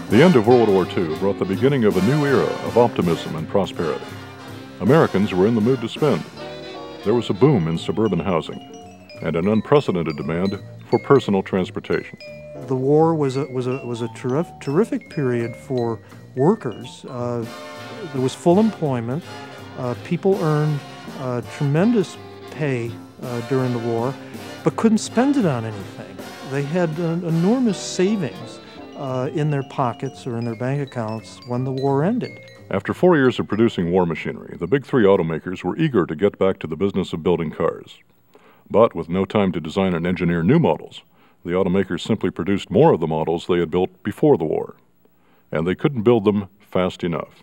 The end of World War II brought the beginning of a new era of optimism and prosperity. Americans were in the mood to spend. There was a boom in suburban housing and an unprecedented demand for personal transportation. The war was a terrific period for workers. There was full employment. People earned tremendous pay during the war, but couldn't spend it on anything. They had enormous savings in their pockets or in their bank accounts when the war ended. After 4 years of producing war machinery, the big three automakers were eager to get back to the business of building cars. But with no time to design and engineer new models, the automakers simply produced more of the models they had built before the war. And they couldn't build them fast enough.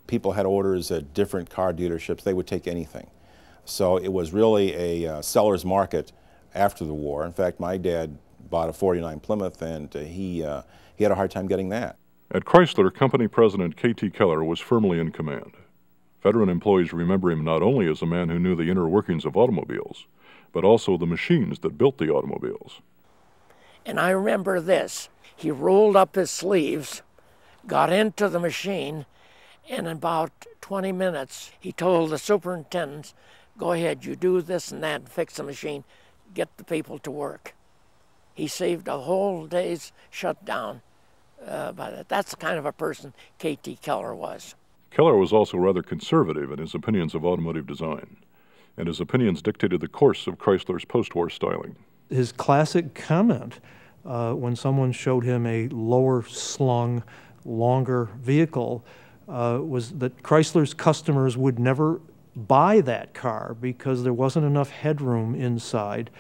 People had orders at different car dealerships. They would take anything. So it was really a seller's market after the war. In fact, my dad bought a '49 Plymouth, and he had a hard time getting that. At Chrysler, company president K.T. Keller was firmly in command. Veteran employees remember him not only as a man who knew the inner workings of automobiles, but also the machines that built the automobiles. And I remember this. He rolled up his sleeves, got into the machine, and in about 20 minutes, he told the superintendents, go ahead, you do this and that and fix the machine, get the people to work. He saved a whole day's shutdown. But that's the kind of a person K.T. Keller was. Keller was also rather conservative in his opinions of automotive design, and his opinions dictated the course of Chrysler's post-war styling. His classic comment when someone showed him a lower-slung, longer vehicle was that Chrysler's customers would never buy that car because there wasn't enough headroom inside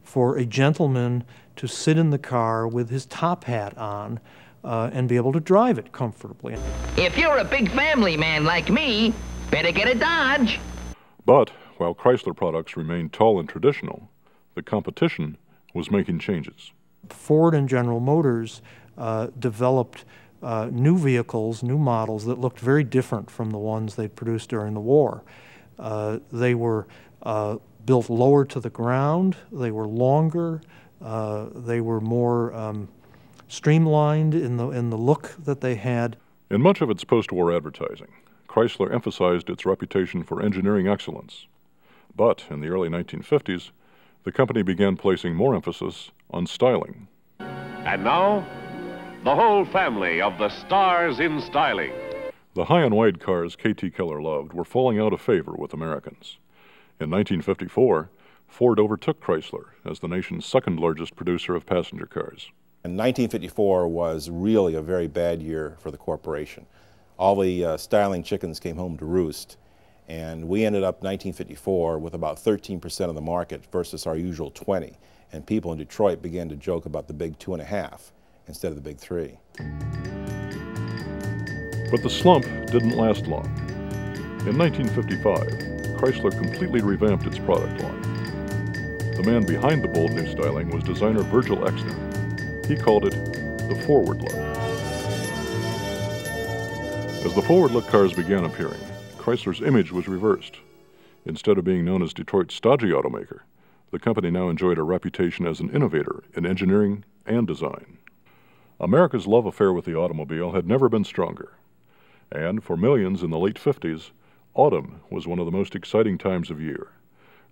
for a gentleman to sit in the car with his top hat on and be able to drive it comfortably. If you're a big family man like me, better get a Dodge. But while Chrysler products remained tall and traditional, the competition was making changes. Ford and General Motors developed new vehicles, new models that looked very different from the ones they'd produced during the war. They were built lower to the ground, they were longer, they were more streamlined in the look that they had. In much of its post-war advertising, Chrysler emphasized its reputation for engineering excellence. But in the early 1950s, the company began placing more emphasis on styling. And now, the whole family of the stars in styling. The high and wide cars K.T. Keller loved were falling out of favor with Americans. In 1954, Ford overtook Chrysler as the nation's second largest producer of passenger cars. And 1954 was really a very bad year for the corporation. All the styling chickens came home to roost, and we ended up 1954 with about 13% of the market versus our usual 20%. And people in Detroit began to joke about the big 2.5 instead of the big 3. But the slump didn't last long. In 1955, Chrysler completely revamped its product line. The man behind the bold new styling was designer Virgil Exner. He called it the forward look. As the forward look cars began appearing, Chrysler's image was reversed. Instead of being known as Detroit's stodgy automaker, the company now enjoyed a reputation as an innovator in engineering and design. America's love affair with the automobile had never been stronger. And for millions in the late 50s, autumn was one of the most exciting times of year,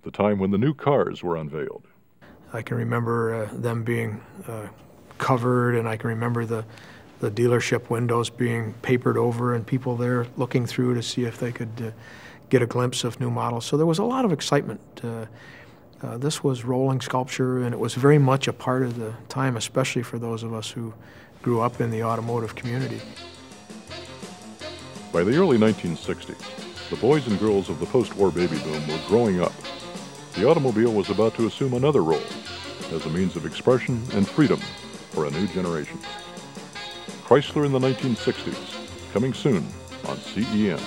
the time when the new cars were unveiled. I can remember them being covered, and I can remember the dealership windows being papered over and people there looking through to see if they could get a glimpse of new models. So there was a lot of excitement. This was rolling sculpture, and it was very much a part of the time, especially for those of us who grew up in the automotive community. By the early 1960s, the boys and girls of the post-war baby boom were growing up. The automobile was about to assume another role as a means of expression and freedom for a new generation. Chrysler in the 1960s, coming soon on CEN.